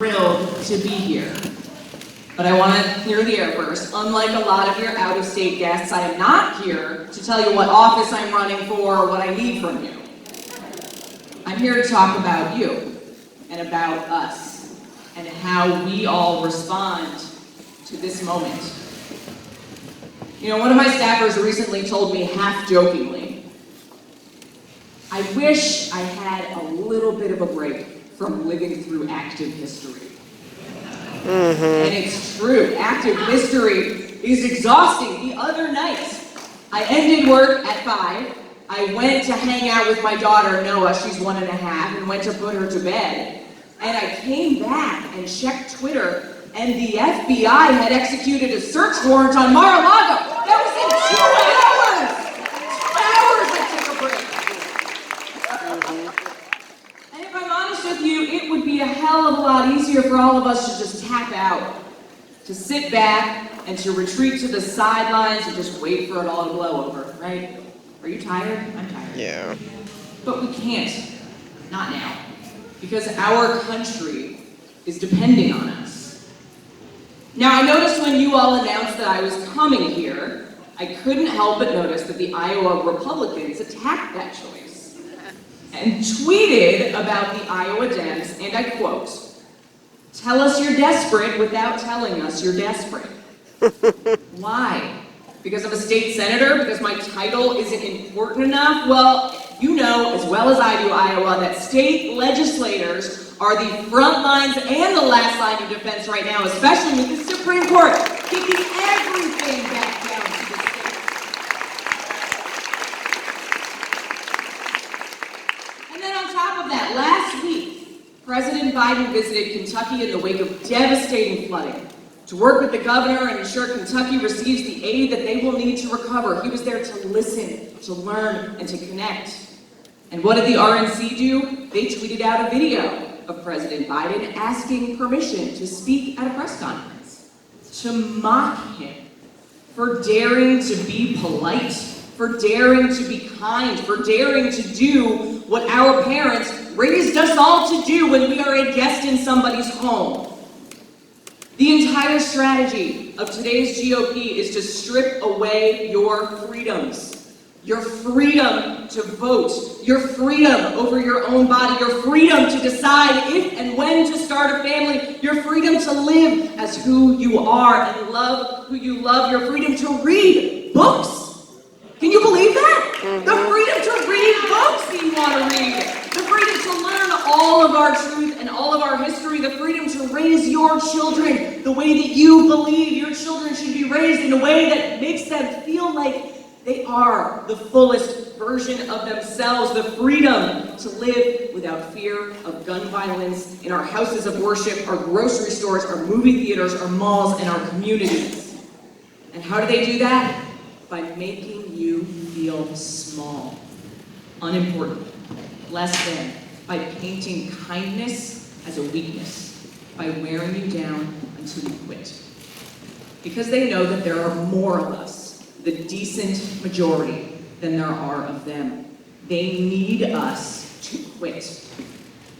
Thrilled to be here. But I want to clear the air first. Unlike a lot of your out-of-state guests, I am not here to tell you what office I'm running for or what I need from you. I'm here to talk about you and about us and how we all respond to this moment. You know, one of my staffers recently told me half-jokingly, I wish I had a little bit of a break from living through active history. And it's true, active history is exhausting. The other night, I ended work at 5. I went to hang out with my daughter, Noah, she's 1.5, and went to put her to bed. And I came back and checked Twitter, and the FBI had executed a search warrant on Mar-a-Lago. That was in 2 hours! 2 hours I took a break. And if I'm honest with you, it would be a hell of a lot easier for all of us to just tap out, to sit back and to retreat to the sidelines and just wait for it all to blow over, right? Are you tired? I'm tired. Yeah. But we can't. Not now. Because our country is depending on us. Now, I noticed when you all announced that I was coming here, I couldn't help but notice that the Iowa Republicans attacked that choice and tweeted about the Iowa Dems, and I quote, "Tell us you're desperate without telling us you're desperate." Why? Because I'm a state senator? Because my title isn't important enough? Well, you know as well as I do, Iowa, that state legislators are the front lines and the last line of defense right now, especially with the Supreme Court kicking everything back down to the state. And then on top of that, last week, President Biden visited Kentucky in the wake of devastating flooding to work with the governor and ensure Kentucky receives the aid that they will need to recover. He was there to listen, to learn, and to connect. And what did the RNC do? They tweeted out a video of President Biden asking permission to speak at a press conference, to mock him for daring to be polite, for daring to be kind, for daring to do what our parents raised us all to do when we are a guest in somebody's home. The entire strategy of today's GOP is to strip away your freedoms. Your freedom to vote, your freedom over your own body, your freedom to decide if and when to start a family, your freedom to live as who you are and love who you love, your freedom to read books. Can you believe that? The freedom to read books that you want to read. The freedom to learn all of our truth and all of our history. The freedom to raise your children the way that you believe your children should be raised, in a way that makes them feel like they are the fullest version of themselves. The freedom to live without fear of gun violence in our houses of worship, our grocery stores, our movie theaters, our malls, and our communities. And how do they do that? By making you feel small, unimportant, less than, by painting kindness as a weakness, by wearing you down until you quit. Because they know that there are more of us, the decent majority, than there are of them. They need us to quit.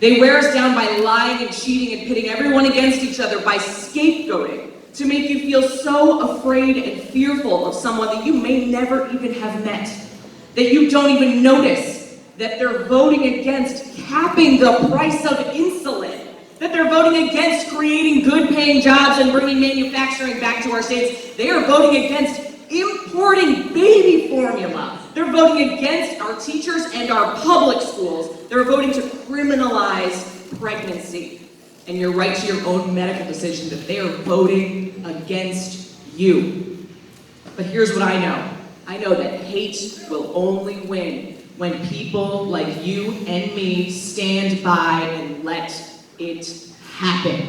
They wear us down by lying and cheating and pitting everyone against each other, by scapegoating, to make you feel so afraid and fearful of someone that you may never even have met, that you don't even notice that they're voting against capping the price of insulin, that they're voting against creating good-paying jobs and bringing manufacturing back to our states. They are voting against importing baby formula. They're voting against our teachers and our public schools. They're voting to criminalize pregnancy and your right to your own medical decision, that they are voting against you. But here's what I know. I know that hate will only win when people like you and me stand by and let it happen.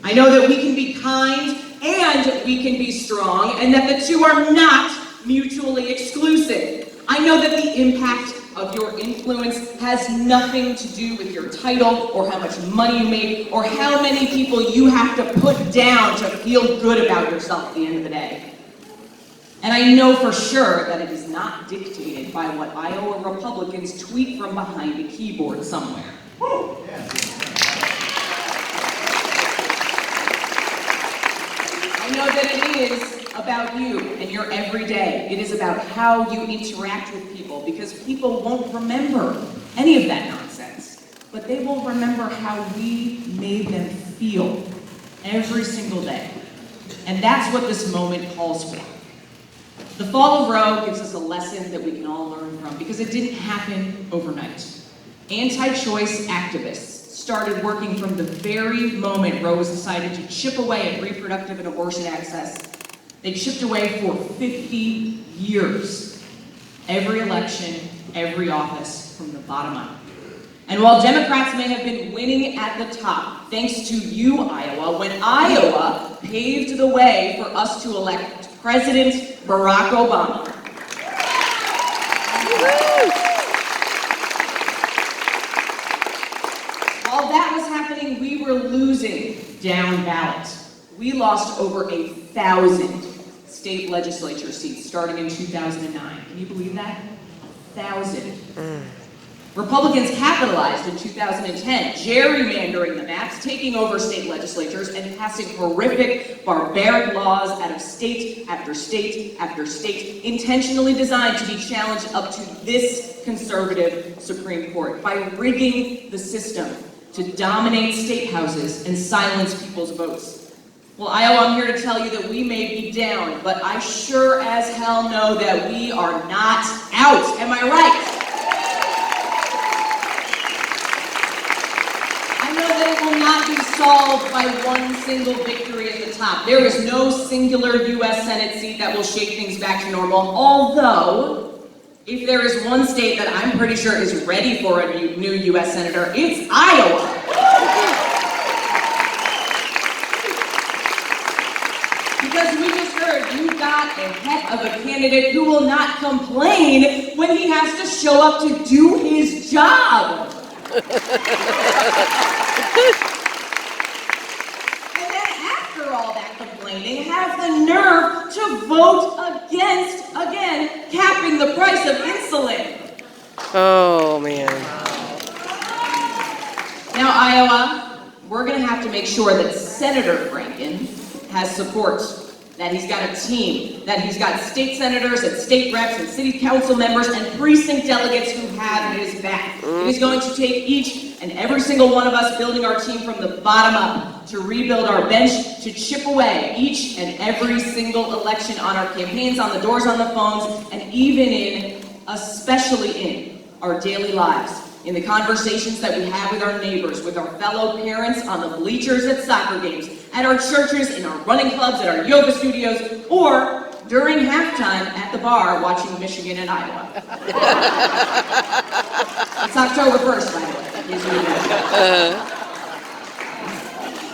I know that we can be kind and we can be strong, and that the two are not mutually exclusive. I know that the impact of your influence has nothing to do with your title or how much money you make or how many people you have to put down to feel good about yourself at the end of the day. And I know for sure that it is not dictated by what Iowa Republicans tweet from behind a keyboard somewhere. Woo! Yeah. know that it is about you and your everyday. It is about how you interact with people, because people won't remember any of that nonsense, but they will remember how we made them feel every single day. And that's what this moment calls for. The fall of Roe gives us a lesson that we can all learn from, because it didn't happen overnight. Anti-choice activists started working from the very moment Roe was decided to chip away at reproductive and abortion access. They chipped away for 50 years. Every election, every office, from the bottom up. And while Democrats may have been winning at the top, thanks to you, Iowa, when Iowa paved the way for us to elect President Barack Obama. While that was happening, we were losing down ballot. We lost over 1,000 state legislature seats starting in 2009. Can you believe that? 1,000. Republicans capitalized in 2010, gerrymandering the maps, taking over state legislatures, and passing horrific, barbaric laws out of state after state after state, intentionally designed to be challenged up to this conservative Supreme Court by rigging the system to dominate state houses and silence people's votes. Well, Iowa, I'm here to tell you that we may be down, but I sure as hell know that we are not out. Am I right? It will not be solved by one single victory at the top. There is no singular U.S. Senate seat that will shake things back to normal, although if there is one state that I'm pretty sure is ready for a new U.S. Senator, it's Iowa. Because we just heard you got a heck of a candidate who will not complain when he has to show up to do his job. And then after all that complaining, have the nerve to vote against, again, capping the price of insulin. Oh, man. Now, Iowa, we're going to have to make sure that Senator Franken has support, that he's got a team, that he's got state senators and state reps and city council members and precinct delegates who have his back. It is going to take each and every single one of us building our team from the bottom up to rebuild our bench, to chip away each and every single election on our campaigns, on the doors, on the phones, and even in, especially in, our daily lives. In the conversations that we have with our neighbors, with our fellow parents, on the bleachers at soccer games, at our churches, in our running clubs, at our yoga studios, or during halftime at the bar watching Michigan and Iowa. It's October 1st, by the way. in case you didn't know.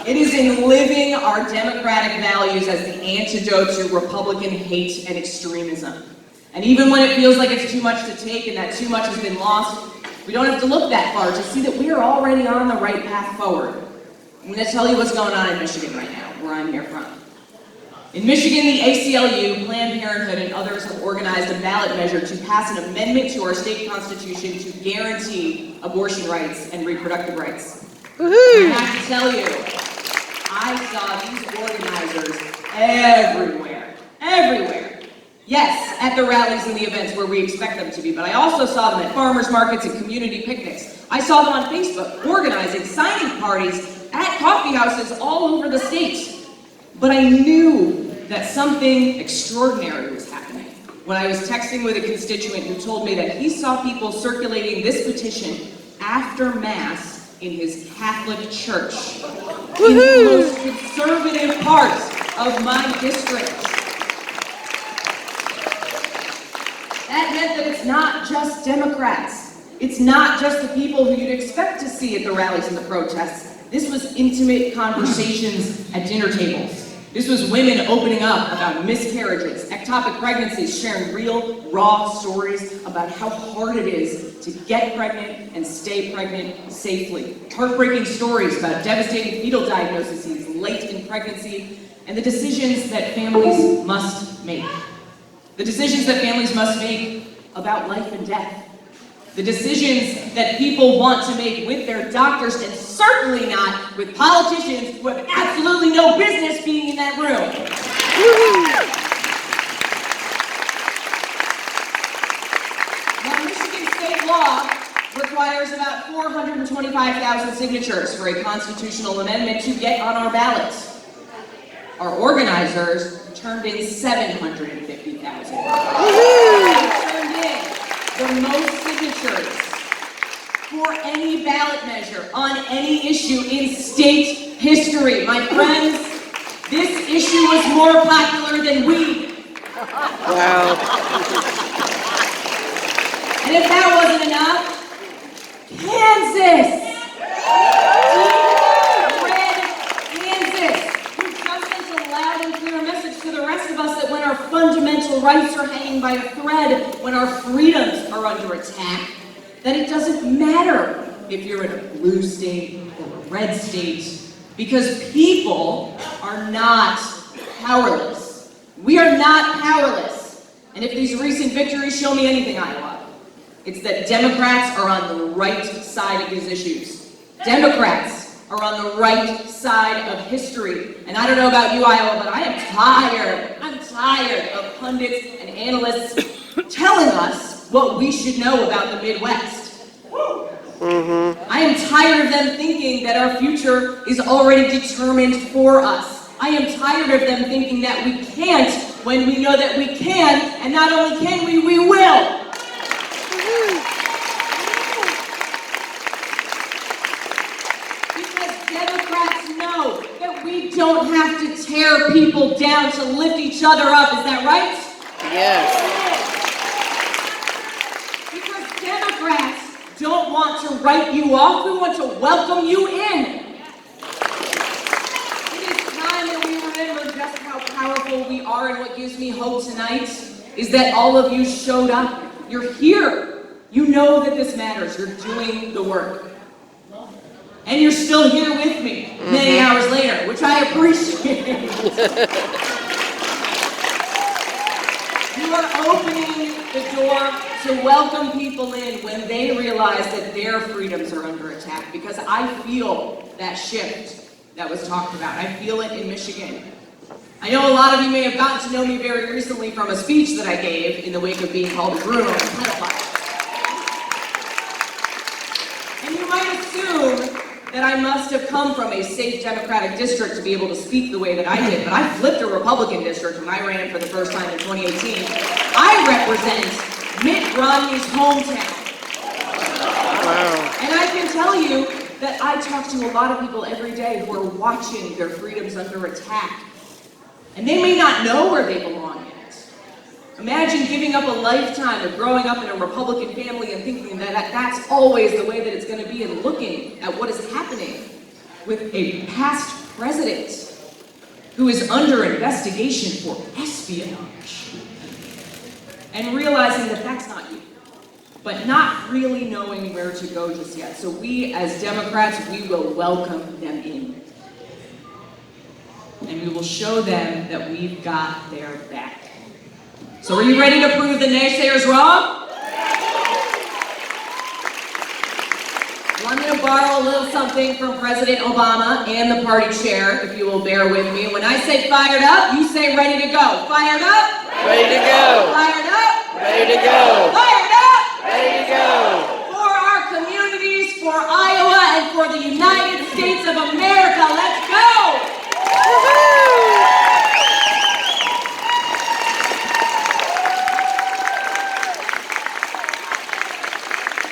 It is in living our democratic values as the antidote to Republican hate and extremism. And even when it feels like it's too much to take and that too much has been lost, we don't have to look that far to see that we are already on the right path forward. I'm going to tell you what's going on in Michigan right now, where I'm here from. In Michigan, the ACLU, Planned Parenthood, and others have organized a ballot measure to pass an amendment to our state constitution to guarantee abortion rights and reproductive rights. I have to tell you, I saw these organizers everywhere. Yes, at the rallies and the events where we expect them to be, but I also saw them at farmers markets and community picnics. I saw them on Facebook, organizing signing parties at coffee houses all over the state. But I knew that something extraordinary was happening when I was texting with a constituent who told me that he saw people circulating this petition after Mass in his Catholic church, in the most conservative part of my district. That meant that it's not just Democrats. It's not just the people who you'd expect to see at the rallies and the protests. This was intimate conversations at dinner tables. This was women opening up about miscarriages, ectopic pregnancies, sharing real, raw stories about how hard it is to get pregnant and stay pregnant safely. Heartbreaking stories about devastating fetal diagnoses late in pregnancy, and the decisions that families must make. The decisions that families must make about life and death. The decisions that people want to make with their doctors, and certainly not with politicians who have absolutely no business being in that room. Now, Michigan state law requires about 425,000 signatures for a constitutional amendment to get on our ballots. Our organizers turned in 750,000. They turned in the most signatures for any ballot measure on any issue in state history. My friends, this issue was more popular than weed. Wow. And if that wasn't enough, Kansas! To the rest of us that when our fundamental rights are hanging by a thread, when our freedoms are under attack, that it doesn't matter if you're in a blue state or a red state, because people are not powerless. We are not powerless. And if these recent victories show me anything, Iowa, it's that Democrats are on the right side of these issues. Democrats are on the right side of history. And I don't know about you, Iowa, but I am tired. I'm tired of pundits and analysts telling us what we should know about the Midwest. I am tired of them thinking that our future is already determined for us. I am tired of them thinking that we can't when we know that we can, and not only can we will. Democrats know that we don't have to tear people down to lift each other up. Is that right? Yes. Because Democrats don't want to write you off. We want to welcome you in. It is time that we remember just how powerful we are, and what gives me hope tonight is that all of you showed up. You're here. You know that this matters. You're doing the work. And you're still here with me many hours later, which I appreciate. You are opening the door to welcome people in when they realize that their freedoms are under attack, because I feel that shift that was talked about. I feel it in Michigan. I know a lot of you may have gotten to know me very recently from a speech that I gave in the wake of being called a groomer and pedophile. And you might assume that I must have come from a safe Democratic district to be able to speak the way that I did, but I flipped a Republican district when I ran for the first time in 2018. I represent Mitt Romney's hometown. Wow. And I can tell you that I talk to a lot of people every day who are watching their freedoms under attack. And they may not know where they belong yet. Imagine giving up a lifetime of growing up in a Republican family and thinking that that's always the way that it's going to be, and looking at what is happening with a past president who is under investigation for espionage, and realizing that that's not you, but not really knowing where to go just yet. So we, as Democrats, we will welcome them in. And we will show them that we've got their back. So are you ready to prove the naysayers wrong? Want me to borrow a little something from President Obama and the party chair, if you will bear with me. When I say fired up, you say ready to go. Fired up? Ready to go. Fired up? Ready to go. Fired up? Ready to go. For our communities, for Iowa, and for the United States of America, let's